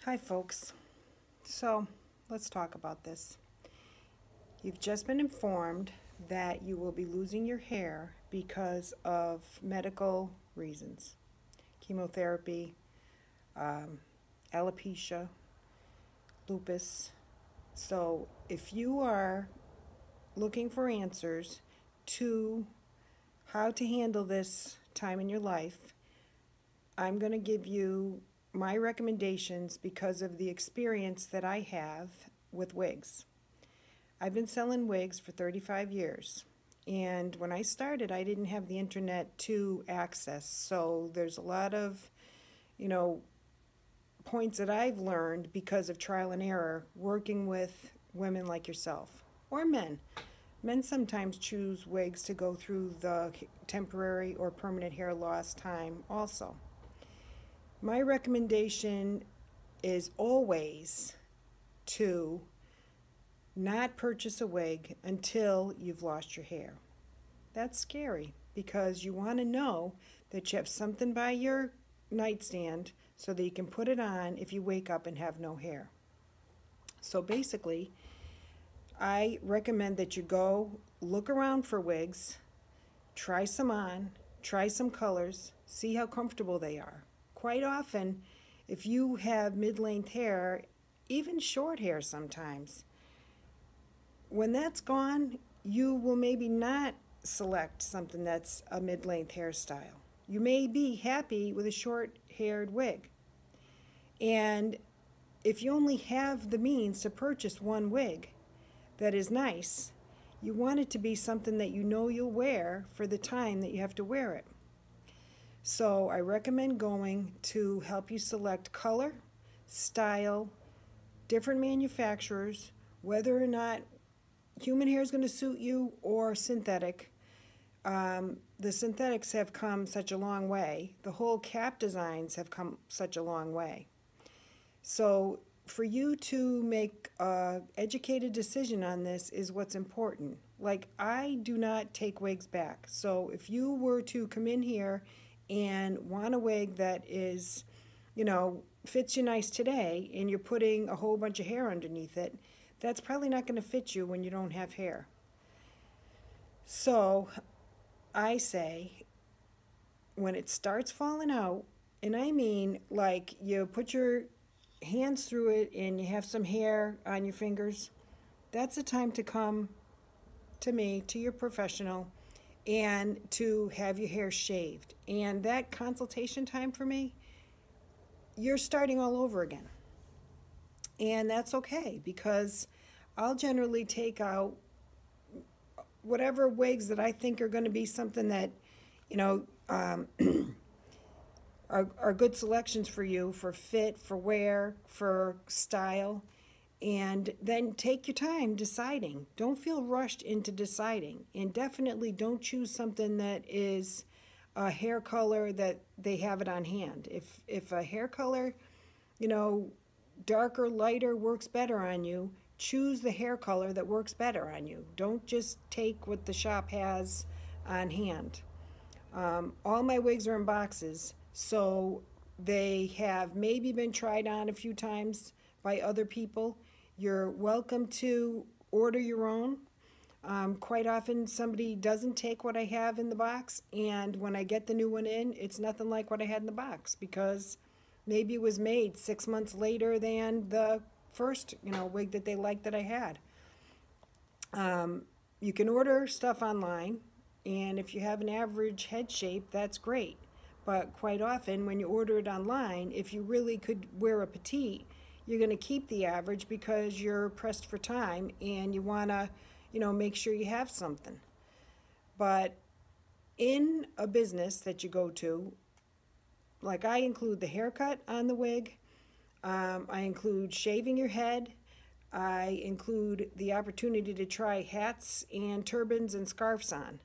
Hi, folks. So, let's talk about this. You've just been informed that you will be losing your hair because of medical reasons: chemotherapy, um, alopecia, lupus. So, if you are looking for answers to how to handle this time in your life, I'm going to give you my recommendations because of the experience that I have with wigs. I've been selling wigs for 35 years. And when I started, I didn't have the internet to access. So there's a lot of, you know, points that I've learned because of trial and error working with women like yourself or men. Men sometimes choose wigs to go through the temporary or permanent hair loss time also. My recommendation is always to not purchase a wig until you've lost your hair. That's scary because you want to know that you have something by your nightstand so that you can put it on if you wake up and have no hair. So basically, I recommend that you go look around for wigs, try some on, try some colors, see how comfortable they are. Quite often, if you have mid-length hair, even short hair sometimes, when that's gone, you will maybe not select something that's a mid-length hairstyle. You may be happy with a short-haired wig. And if you only have the means to purchase one wig that is nice, you want it to be something that you know you'll wear for the time that you have to wear it. So I recommend going to help you select color, style, different manufacturers, whether or not human hair is going to suit you or synthetic. The synthetics have come such a long way. The whole cap designs have come such a long way. So for you to make an educated decision on this is what's important. Like, I do not take wigs back. So if you were to come in here and want a wig that is, fits you nice today, and you're putting a whole bunch of hair underneath it, that's probably not going to fit you when you don't have hair. So I say, when it starts falling out, and I mean like you put your hands through it and you have some hair on your fingers, that's the time to come to me, to your professional, and to have your hair shaved. And that consultation time for me, you're starting all over again. And that's okay because I'll generally take out whatever wigs that I think are going to be something that, are good selections for you, for fit, for wear, for style. And then take your time deciding. Don't feel rushed into deciding. And definitely don't choose something that is a hair color that they have it on hand. If a hair color, darker, lighter works better on you, choose the hair color that works better on you. Don't just take what the shop has on hand. All my wigs are in boxes, so they have maybe been tried on a few times by other people. You're welcome to order your own. Quite often somebody doesn't take what I have in the box, and when I get the new one in, it's nothing like what I had in the box because maybe it was made 6 months later than the first, wig that they liked that I had. You can order stuff online, and if you have an average head shape, that's great. But quite often when you order it online, if you really could wear a petite, you're going to keep the average because you're pressed for time and you want to, make sure you have something. But in a business that you go to, like, I include the haircut on the wig, I include shaving your head, I include the opportunity to try hats and turbans and scarves on.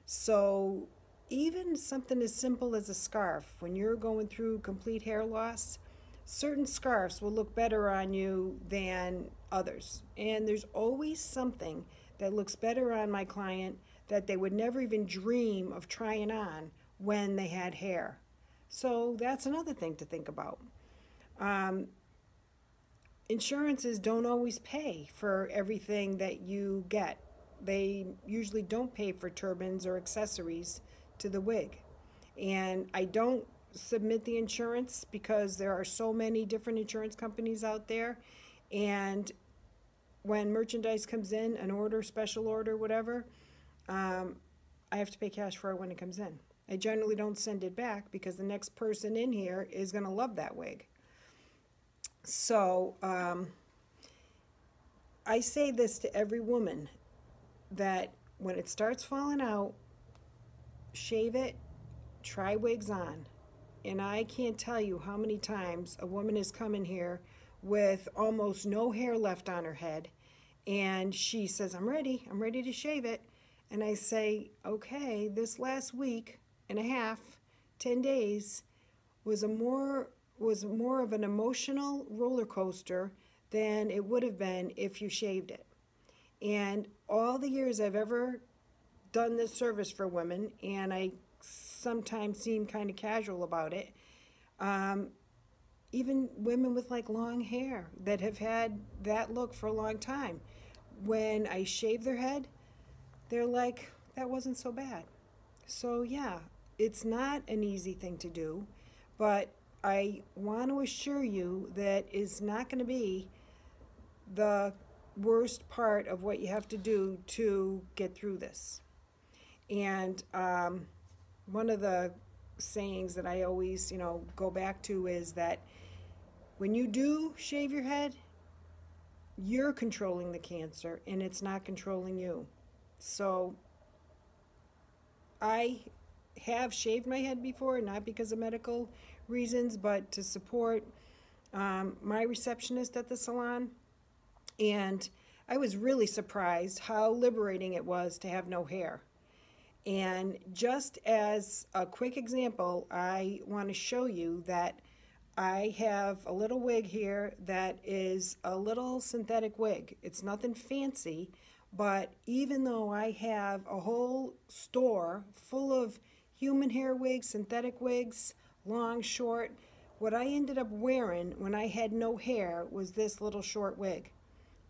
So even something as simple as a scarf, when you're going through complete hair loss, certain scarves will look better on you than others. And there's always something that looks better on my client that they would never even dream of trying on when they had hair. So that's another thing to think about. insurances don't always pay for everything that you get. They usually don't pay for turbans or accessories to the wig. And I don't submit the insurance because there are so many different insurance companies out there. And when merchandise comes in, an order, special order, whatever, I have to pay cash for it when it comes in. I generally don't send it back because the next person in here is going to love that wig. So I say this to every woman, that when it starts falling out, shave it, try wigs on. And I can't tell you how many times a woman has come in here with almost no hair left on her head, and she says, I'm ready to shave it. And I say, okay, this last week and a half, 10 days, was more of an emotional roller coaster than it would have been if you shaved it. And all the years I've ever done this service for women, and I sometimes seem kind of casual about it, even women with like long hair that have had that look for a long time, when I shave their head, they're like, that wasn't so bad. So yeah, it's not an easy thing to do, but I want to assure you that it's not going to be the worst part of what you have to do to get through this. And one of the sayings that I always, go back to is that when you do shave your head, you're controlling the cancer and it's not controlling you. So I have shaved my head before, not because of medical reasons, but to support my receptionist at the salon. And I was really surprised how liberating it was to have no hair. And just as a quick example, I want to show you that I have a little wig here that is a little synthetic wig. It's nothing fancy, but even though I have a whole store full of human hair wigs, synthetic wigs, long, short, what I ended up wearing when I had no hair was this little short wig.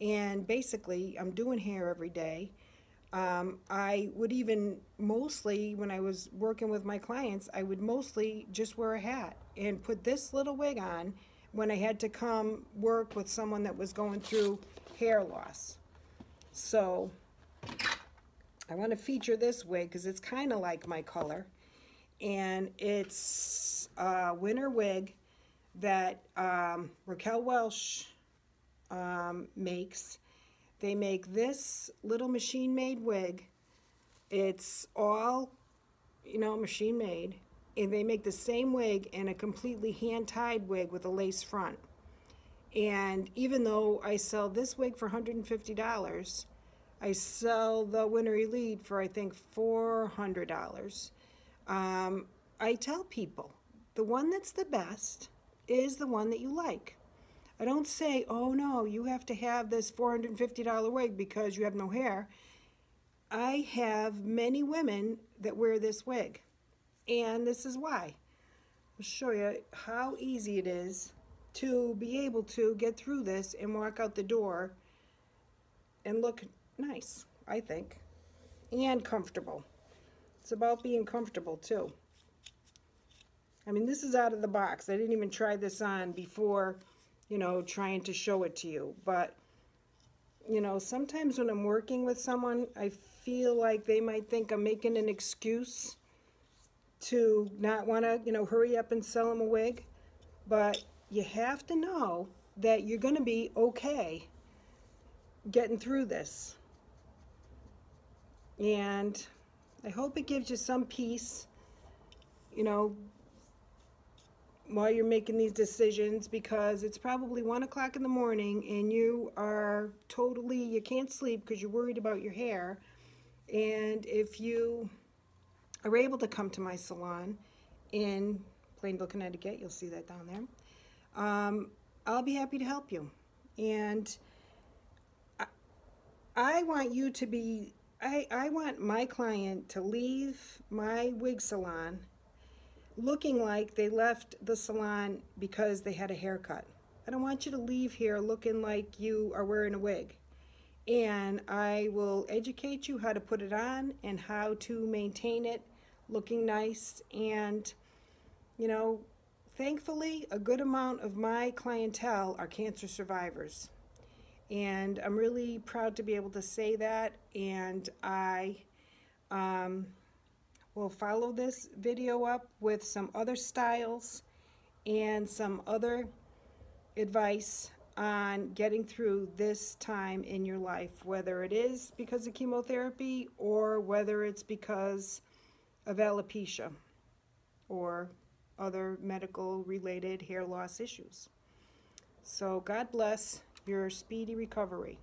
And basically, I'm doing hair every day. I would even mostly, when I was working with my clients, I would mostly just wear a hat and put this little wig on when I had to come work with someone that was going through hair loss. So I want to feature this wig because it's kind of like my color. And it's a winter wig that Raquel Welch makes. They make this little machine-made wig. It's all, machine-made. And they make the same wig in a completely hand-tied wig with a lace front. And even though I sell this wig for $150, I sell the Winter Elite for, I think, $400. I tell people, the one that's the best is the one that you like. I don't say, oh no, you have to have this $450 wig because you have no hair. I have many women that wear this wig, and this is why. I'll show you how easy it is to be able to get through this and walk out the door and look nice, I think, and comfortable. It's about being comfortable too. I mean, this is out of the box. I didn't even try this on before, trying to show it to you. But, sometimes when I'm working with someone, I feel like they might think I'm making an excuse to not want to, hurry up and sell them a wig. But you have to know that you're going to be okay getting through this. And I hope it gives you some peace, while you're making these decisions, because it's probably 1 o'clock in the morning and you can't sleep because you're worried about your hair. And if you are able to come to my salon in Plainville, Connecticut, you'll see that down there, I'll be happy to help you. And I want you to be, I want my client to leave my wig salon looking like they left the salon because they had a haircut. I don't want you to leave here looking like you are wearing a wig. And I will educate you how to put it on and how to maintain it looking nice. And, you know, thankfully, a good amount of my clientele are cancer survivors. And I'm really proud to be able to say that. And I will follow this video up with some other styles and some other advice on getting through this time in your life, whether it is because of chemotherapy or whether it's because of alopecia or other medical related hair loss issues. So God bless your speedy recovery.